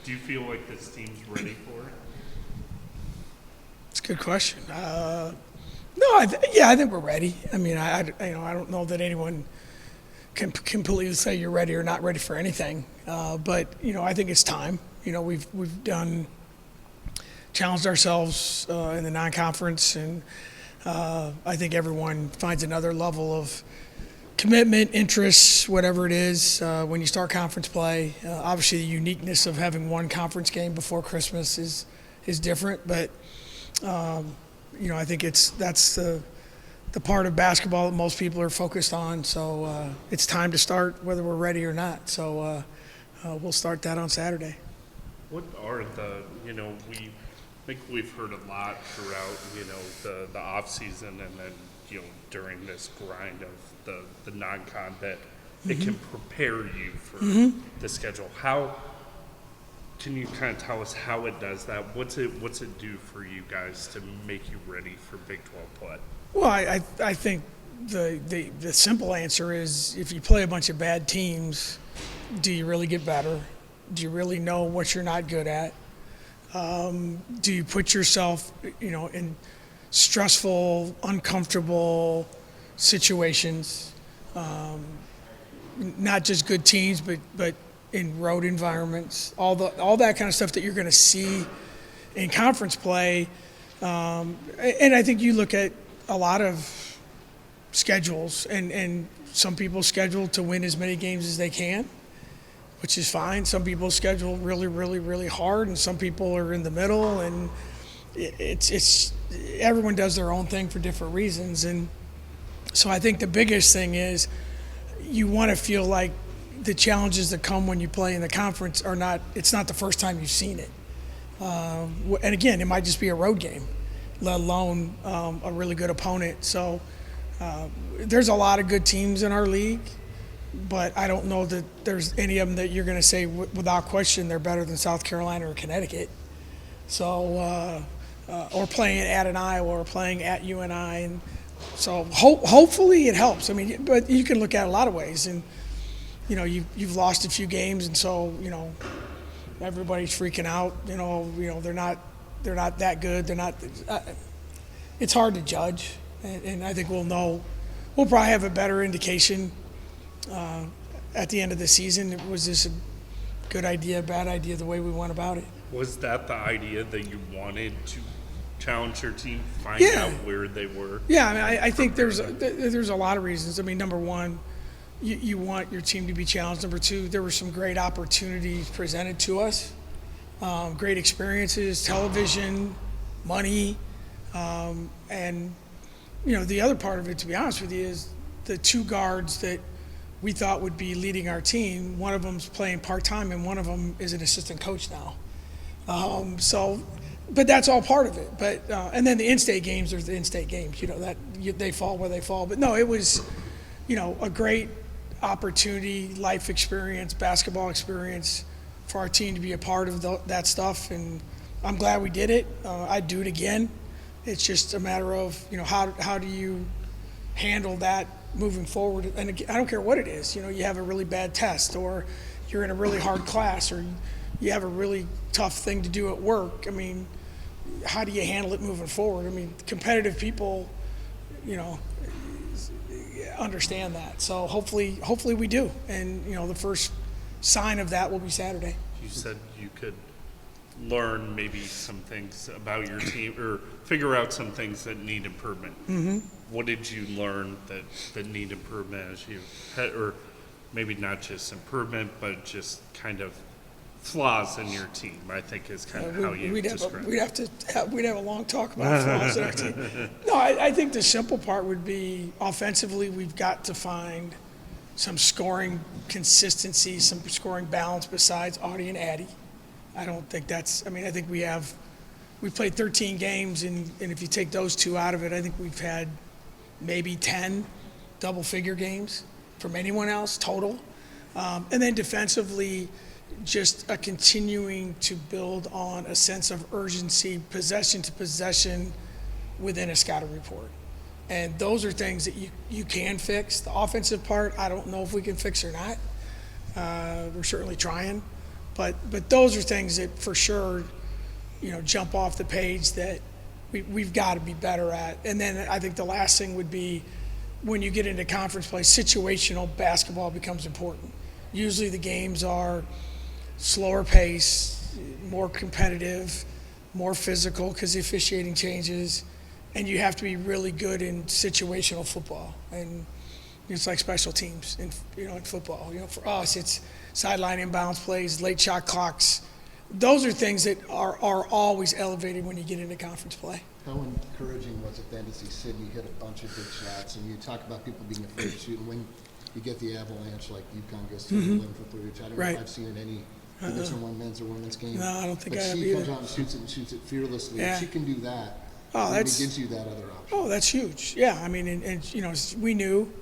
Do you feel like this team's ready for it? It's a good question. No, I think we're ready. I mean, I don't know that anyone can completely say you're ready or not ready for anything. But I think it's time. We've challenged ourselves in the non-conference, and I think everyone finds another level of commitment, interest, whatever it is, when you start conference play. Obviously, the uniqueness of having one conference game before Christmas is different, but I think that's the part of basketball that most people are focused on. So it's time to start, whether we're ready or not. So we'll start that on Saturday. What are we think we've heard a lot throughout, the off season and then, during this grind of the non-con that it can prepare you for the schedule. How can you kind of tell us how it does that? What's it do for you guys to make you ready for Big 12 play? Well, I think the simple answer is, if you play a bunch of bad teams, do you really get better? Do you really know what you're not good at? Do you put yourself, in stressful, uncomfortable situations? Not just good teams, but in road environments. All that kind of stuff that you're going to see in conference play. And I think you look at a lot of schedules, and some people schedule to win as many games as they can, which is fine. Some people schedule really, really, really hard, and some people are in the middle, and it's everyone does their own thing for different reasons. And so I think the biggest thing is you want to feel like the challenges that come when you play in the conference it's not the first time you've seen it. And again, it might just be a road game, let alone a really good opponent. So there's a lot of good teams in our league, but I don't know that there's any of them that you're going to say without question they're better than South Carolina or Connecticut. So, or playing at an Iowa or playing at UNI. And so hopefully it helps. I mean, but you can look at it a lot of ways. And, you've lost a few games, and so, everybody's freaking out. They're not that good. They're not. It's hard to judge, and I think we'll know. We'll probably have a better indication at the end of the season. Was this a good idea, bad idea, the way we went about it? Was that the idea that you wanted to challenge your team, find out where they were? Yeah, I mean, I think there's a lot of reasons. I mean, number one, you want your team to be challenged. Number two, there were some great opportunities presented to us, great experiences, television, money, and the other part of it, to be honest with you, is the two guards that we thought would be leading our team. One of them's playing part-time, and one of them is an assistant coach now. But that's all part of it. But and then the in-state games are the in-state games. They fall where they fall. But no, it was, a great opportunity, life experience, basketball experience for our team to be a part of that stuff. And I'm glad we did it. I'd do it again. It's just a matter of, how do you handle that moving forward? And I don't care what it is. You have a really bad test, or you're in a really hard class, or you have a really tough thing to do at work. I mean, how do you handle it moving forward? I mean, competitive people, understand that. So hopefully we do. And, the first sign of that will be Saturday. You said you could learn maybe some things about your team or figure out some things that need improvement. Mm-hmm. What did you learn that need improvement as you had, or maybe not just improvement, but just kind of flaws in your team, I think is kind of how you describe it. We'd have a long talk about flaws in our team. No, I think the simple part would be offensively, we've got to find some scoring consistency, some scoring balance besides Audie and Addie. I don't think I think we played 13 games, and if you take those two out of it, I think we've had maybe 10 double-figure games from anyone else total. And then defensively, just a continuing to build on a sense of urgency, possession to possession within a scouting report. And those are things that you can fix. The offensive part, I don't know if we can fix or not. We're certainly trying. But those are things that for sure, jump off the page that we've got to be better at. And then I think the last thing would be when you get into conference play, situational basketball becomes important. Usually the games are slower pace, more competitive, more physical because the officiating changes, and you have to be really good in situational football. And it's like special teams in football. For us, it's sideline inbounds plays, late shot clocks. Those are things that are always elevated when you get into conference play. How encouraging was it then to see Sydney hit a bunch of big shots? And you talk about people being afraid to shoot, and when you get the avalanche like UConn goes to 11 for 3, which I don't know if I've seen in any Division I men's or women's game. No, I don't think I have either. But she either. comes out and shoots it fearlessly. Yeah. If she can do that, it gives you that other option. Oh, that's huge. Yeah, I mean, and we knew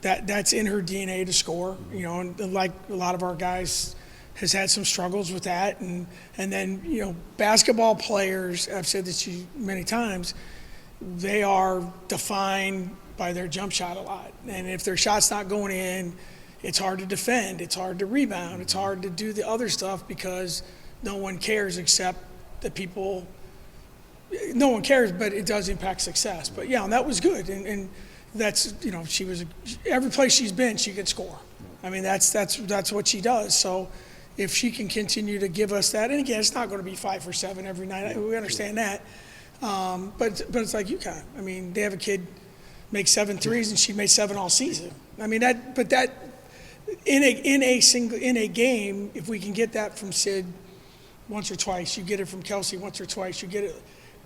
that that's in her DNA to score. And like a lot of our guys has had some struggles with that, and then basketball players. I've said this to you many times. They are defined by their jump shot a lot, and if their shot's not going in, it's hard to defend, it's hard to rebound, it's hard to do the other stuff because no one cares except the people. No one cares, but it does impact success. But yeah, and that was good, and that's she was every place she's been, she could score. I mean, that's what she does. So if she can continue to give us that, and again, it's not going to be 5 for 7 every night. We understand that, but it's like UConn. I mean, they have a kid make 7 threes, and she made 7 all season. I mean that in a game, if we can get that from Sid once or twice, you get it from Kelsey once or twice, you get it.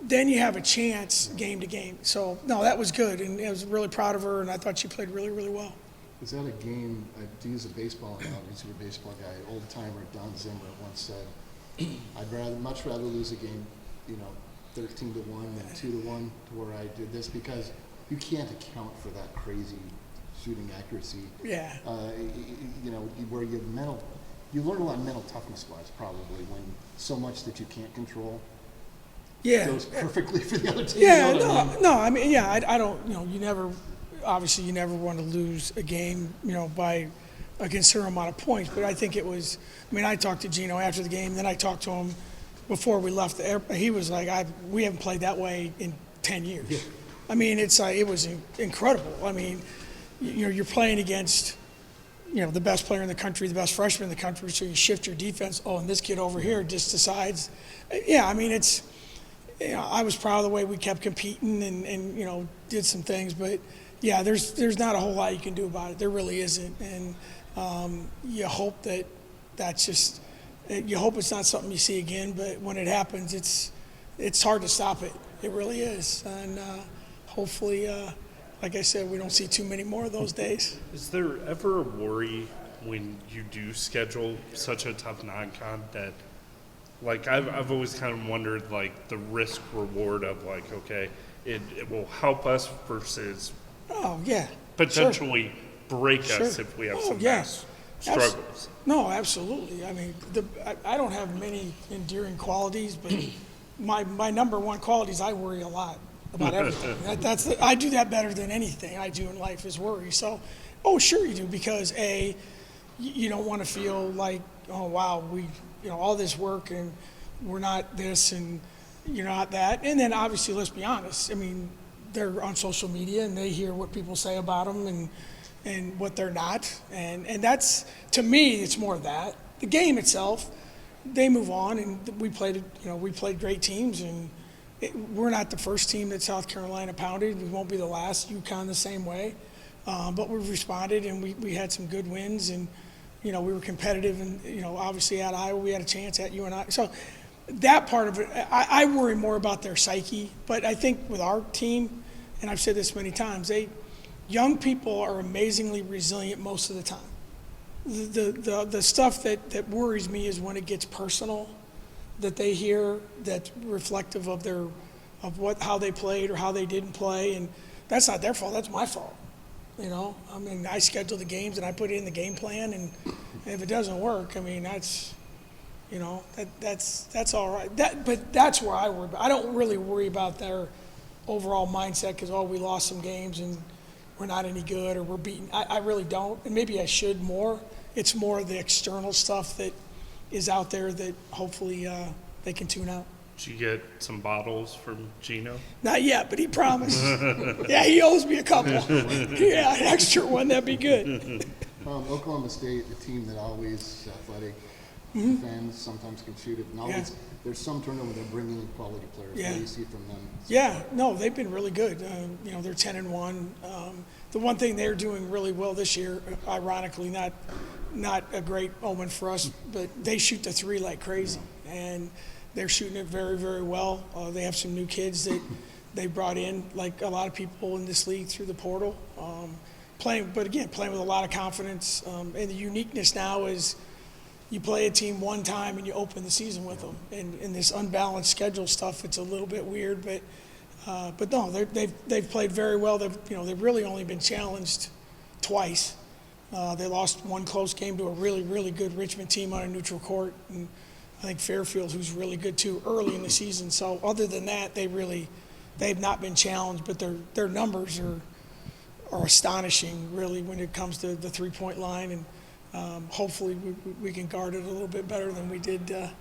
Then you have a chance game to game. So, no, that was good, and I was really proud of her, and I thought she played really, really well. Is that a game, to use a baseball analogy, you're a baseball guy, old-timer Don Zimmer once said, I'd much rather lose a game, 13-1 than 2-1 to where I did this, because you can't account for that crazy shooting accuracy. Yeah. Where you learn a lot of mental toughness-wise, probably, when so much that you can't control goes perfectly for the other team. Yeah, I mean, I don't, you never want to lose a game, by a considerable amount of points, but I think it was, I talked to Gino after the game, then I talked to him before we left the airport. He was like, we haven't played that way in 10 years. Yeah. I mean, it's like, it was incredible. I mean, you're playing against, the best player in the country, the best freshman in the country, so you shift your defense. Oh, and this kid over here just decides. Yeah, I mean, it's, I was proud of the way we kept competing and did some things, but yeah, there's not a whole lot you can do about it. There really isn't, and you hope that's just, you hope it's not something you see again. But when it happens, it's hard to stop it. It really is, and hopefully, like I said, we don't see too many more of those days. Is there ever a worry when you do schedule such a tough non-con that? Like, I've always kind of wondered, like, the risk reward of, like, okay, it will help us versus potentially break us if we have some mass struggles. No, absolutely. I mean, I don't have many endearing qualities, but my number one quality is I worry a lot about everything. I do that better than anything I do in life is worry. So, sure you do, because you don't want to feel like, oh wow, we all this work and we're not this and you're not that. And then obviously, let's be honest, I mean, they're on social media and they hear what people say about them and what they're not. And that's, to me, it's more of that. The game itself, they move on, and we played great teams, and we're not the first team that South Carolina pounded. We won't be the last. UConn the same way. But we've responded, and we had some good wins, and we were competitive, and obviously at Iowa we had a chance, at UNI. So that part of it, I worry more about their psyche. But I think with our team, and I've said this many times, young people are amazingly resilient most of the time. The stuff that worries me is when it gets personal, that they hear that's reflective of how they played or how they didn't play, and that's not their fault. That's my fault. I mean, I schedule the games and I put it in the game plan, and if it doesn't work, I mean, that's all right. But that's where I worry. I don't really worry about their overall mindset because we lost some games and we're not any good or we're beaten. I really don't, and maybe I should more. It's more the external stuff that is out there that hopefully they can tune out. Did you get some bottles from Gino? Not yet, but he promised. Yeah, he owes me a couple. Yeah, an extra one, that'd be good. Oklahoma State, the team that always athletic, defends, sometimes can shoot it, and always, there's some turnover, they're bringing in quality players. What do you see from them? Yeah, no, they've been really good. They're 10-1. The one thing they're doing really well this year, ironically, not a great omen for us, but they shoot the three like crazy, and they're shooting it very, very well. They have some new kids that they brought in, like a lot of people in this league through the portal. Playing with a lot of confidence. And the uniqueness now is you play a team one time and you open the season with them. And in this unbalanced schedule stuff, it's a little bit weird, but no, they've played very well. They've really only been challenged twice. They lost one close game to a really, really good Richmond team on a neutral court, and I think Fairfield, who's really good too, early in the season. So other than that, they've not been challenged, but their numbers are astonishing, really, when it comes to the three-point line, and hopefully we can guard it a little bit better than we did the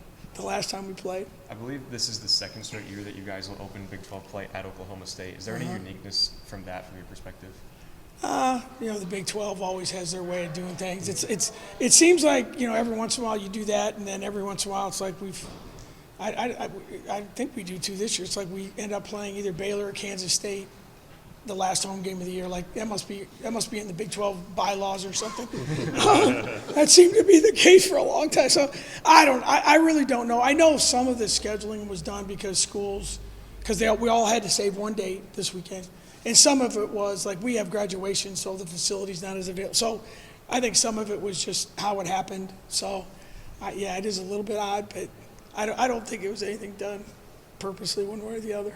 last time we played. I believe this is the second straight year that you guys will open Big 12 play at Oklahoma State. Is there any uniqueness from that, from your perspective? The Big 12 always has their way of doing things. It seems like, every once in a while you do that, and then every once in a while it's like I think we do too this year. It's like we end up playing either Baylor or Kansas State the last home game of the year. Like that must be in the Big 12 bylaws or something. That seemed to be the case for a long time. So I really don't know. I know some of the scheduling was done because we all had to save one date this weekend. And some of it was like we have graduation, so the facility's not as available. So I think some of it was just how it happened. So, it is a little bit odd, but I don't think it was anything done purposely one way or the other.